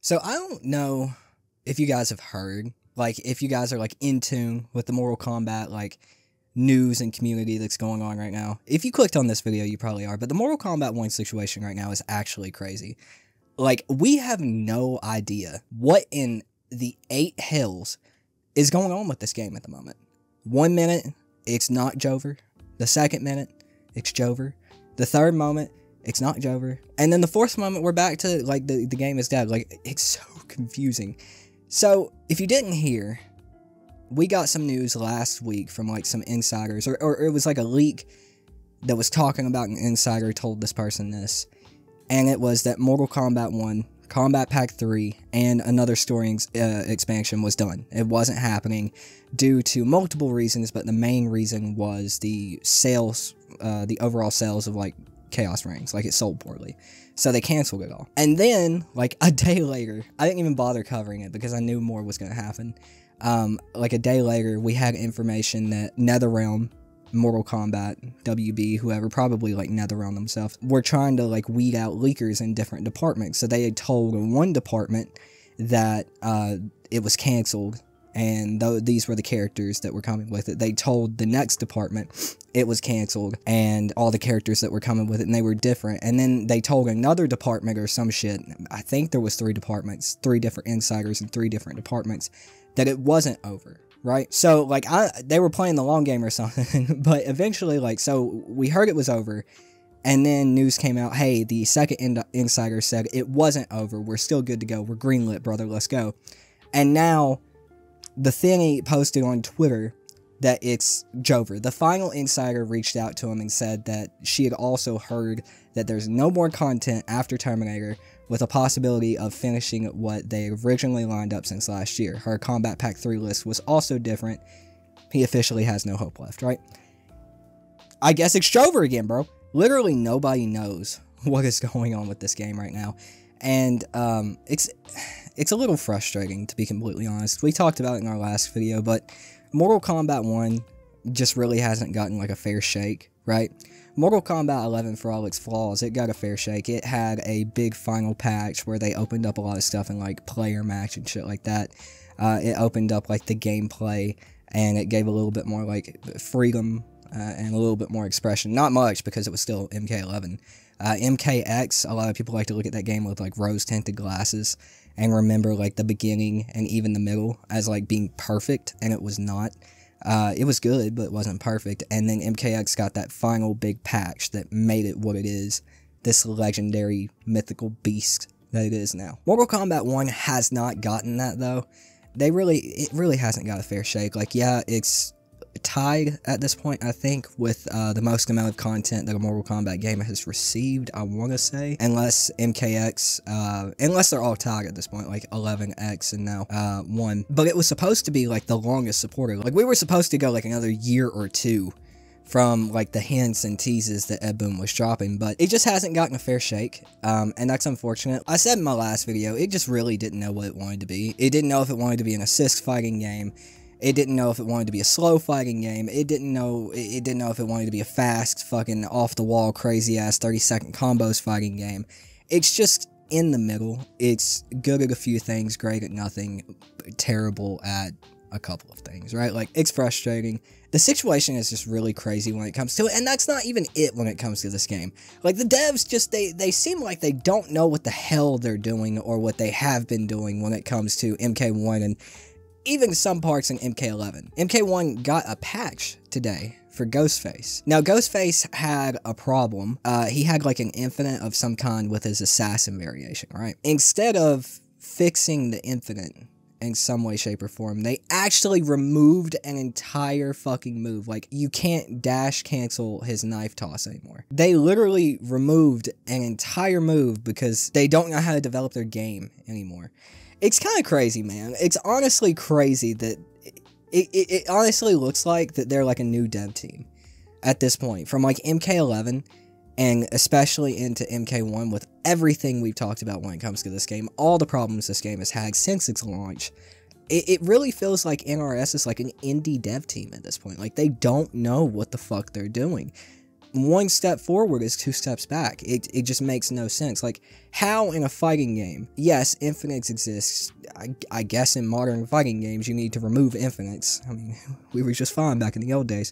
So I don't know if you guys have heard, like, if you guys are, like, in tune with the Mortal Kombat, like, news and community that's going on right now. If you clicked on this video, you probably are, but the Mortal Kombat 1 situation right now is actually crazy. Like, we have no idea what in the 8 hells is going on with this game at the moment. 1 minute, it's not Jover. The second minute, it's Jover. The third moment, it's not Jover. And then the fourth moment, we're back to, like, the game is dead. Like, it's so confusing. So, if you didn't hear, we got some news last week from, like, some insiders, or it was, like, a leak that was talking about an insider told this person this. And it was that Mortal Kombat 1, Kombat Pack 3, and another story expansion was done. It wasn't happening due to multiple reasons, but the main reason was the sales, the overall sales of, like, Chaos Rings. Like, it sold poorly. So they canceled it all. And then, like, a day later, I didn't even bother covering it because I knew more was going to happen. Like, a day later, we had information that NetherRealm, Mortal Kombat, WB, whoever, probably, like, NetherRealm themselves, were trying to, like, weed out leakers in different departments. So they had told one department that it was canceled, and these were the characters that were coming with it. They told the next department it was canceled, and all the characters that were coming with it, and they were different. And then they told another department or some shit, I think there was 3 departments, 3 different insiders in 3 different departments, that it wasn't over, right? So, like, they were playing the long game or something, but eventually, like, so we heard it was over, and then news came out, hey, the second insider said it wasn't over, we're still good to go, we're greenlit, brother, let's go. And now, the thingy posted on Twitter that it's Jover. The final insider reached out to him and said that she had also heard that there's no more content after Terminator, with a possibility of finishing what they originally lined up since last year. Her Kombat Pack 3 list was also different. He officially has no hope left, right? I guess it's Jover again, bro. Literally nobody knows what is going on with this game right now. And it's a little frustrating, to be completely honest. We talked about it in our last video, but Mortal Kombat 1 just really hasn't gotten, like, a fair shake, right? Mortal Kombat 11, for all its flaws, it got a fair shake. It had a big final patch where they opened up a lot of stuff in, like, player match and shit like that. It opened up, like, the gameplay, and it gave a little bit more, like, freedom and a little bit more expression. Not much, because it was still MK11. MKX, a lot of people like to look at that game with, like, rose-tinted glasses and remember, like, the beginning and even the middle as, like, being perfect, and it was not. It was good, but it wasn't perfect, and then MKX got that final big patch that made it what it is, this legendary, mythical beast that it is now. Mortal Kombat 1 has not gotten that, though. It really hasn't got a fair shake. Like, yeah, it's tied at this point, I think, with the most amount of content that a Mortal Kombat game has received, I want to say, unless MKX, unless they're all tied at this point, like 11X and now 1. But it was supposed to be, like, the longest supported. Like, we were supposed to go, like, another year or 2 from, like, the hints and teases that Ed Boon was dropping, but it just hasn't gotten a fair shake, and that's unfortunate. I said in my last video, it just really didn't know what it wanted to be. It didn't know if it wanted to be an assist fighting game. It didn't know if it wanted to be a slow fighting game. It didn't know if it wanted to be a fast, fucking off-the-wall, crazy-ass 30-second combos fighting game. It's just in the middle. It's good at a few things, great at nothing, terrible at a couple of things, right? Like, it's frustrating. The situation is just really crazy when it comes to it, and that's not even it when it comes to this game. Like, the devs just, they seem like they don't know what the hell they're doing or what they have been doing when it comes to MK1 and even some parts in MK11. MK1 got a patch today for Ghostface. Now, Ghostface had a problem. He had, like, an infinite of some kind with his assassin variation, right? Instead of fixing the infinite in some way, shape, or form, they actually removed an entire fucking move. Like, you can't dash cancel his knife toss anymore. They literally removed an entire move because they don't know how to develop their game anymore. It's kind of crazy, man. It's honestly crazy that it honestly looks like that they're like a new dev team at this point. From, like, MK11 and especially into MK1 with everything we've talked about when it comes to this game, all the problems this game has had since its launch. It really feels like NRS is like an indie dev team at this point. Like, they don't know what the fuck they're doing. one step forward is two steps back. It just makes no sense. Like, how in a fighting game, yes, infinites exists. I guess in modern fighting games you need to remove infinites. I mean, we were just fine back in the old days.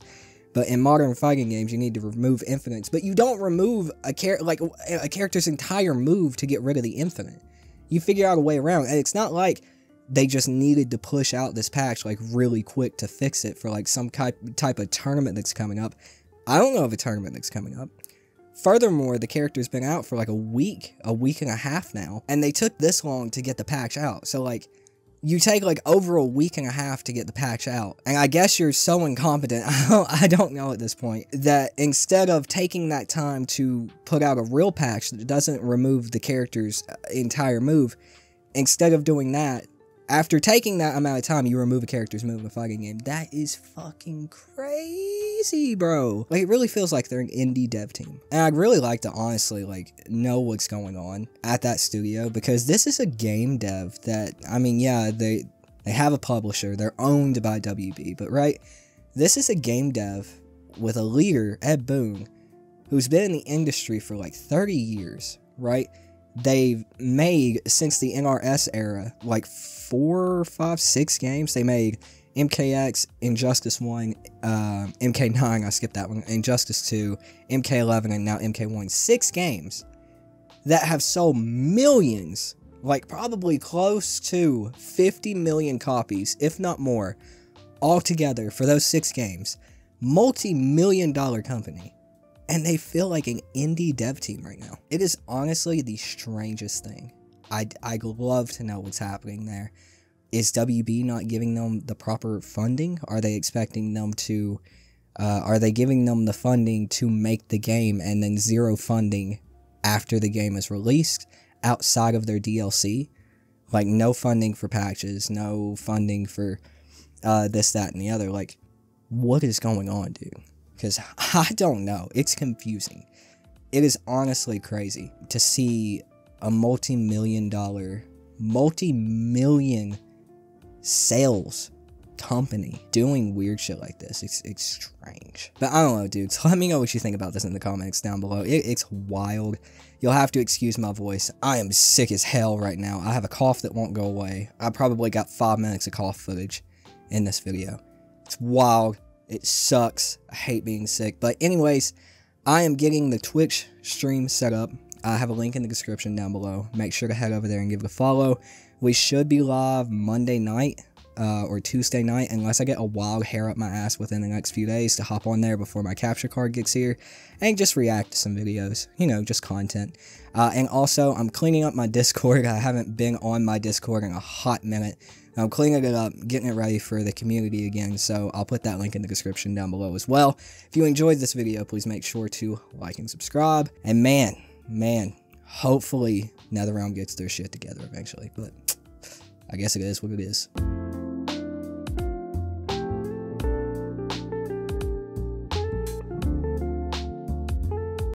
But in modern fighting games you need to remove infinites. But you don't remove a character's entire move to get rid of the infinite. You figure out a way around. And it's not like they just needed to push out this patch like really quick to fix it for like some type of tournament that's coming up. I don't know of a tournament that's coming up. Furthermore, the character's been out for like a week and a half now, and they took this long to get the patch out. So like, you take like over a week and a half to get the patch out, and I guess you're so incompetent, I don't know at this point, that instead of taking that time to put out a real patch that doesn't remove the character's entire move, instead of doing that, after taking that amount of time, you remove a character's move in a fighting game. That is fucking crazy, bro. Like, it really feels like they're an indie dev team. And I'd really like to honestly, like, know what's going on at that studio, because this is a game dev that, I mean, yeah, they have a publisher. They're owned by WB, but, right, this is a game dev with a leader, Ed Boon, who's been in the industry for, like, 30 years, right? They've made, since the NRS era, like 4, 5, 6 games. They made MKX, Injustice 1, MK9, I skipped that one, Injustice 2, MK11, and now MK1. 6 games that have sold millions, like probably close to 50 million copies, if not more, altogether for those 6 games. Multi-million-dollar company. And they feel like an indie dev team right now. It is honestly the strangest thing. I'd love to know what's happening there. Is WB not giving them the proper funding? Are they expecting them to... are they giving them the funding to make the game and then zero funding after the game is released outside of their DLC? Like, no funding for patches, no funding for this, that, and the other. Like, what is going on, dude? Because I don't know. It's confusing. It is honestly crazy to see a multi-million sales company doing weird shit like this. It's strange. But I don't know, dudes. Let me know what you think about this in the comments down below. It's wild. You'll have to excuse my voice. I am sick as hell right now. I have a cough that won't go away. I probably got 5 minutes of cough footage in this video. It's wild. It sucks. I hate being sick. But anyways, I am getting the Twitch stream set up. I have a link in the description down below. Make sure to head over there and give it a follow. We should be live Monday night or Tuesday night, unless I get a wild hair up my ass within the next few days to hop on there before my capture card gets here and just react to some videos. You know, just content. And also, I'm cleaning up my Discord. I haven't been on my Discord in a hot minute. I'm cleaning it up, getting it ready for the community again, so I'll put that link in the description down below as well. If you enjoyed this video, please make sure to like and subscribe. And man, hopefully NetherRealm gets their shit together eventually, but I guess it is what it is.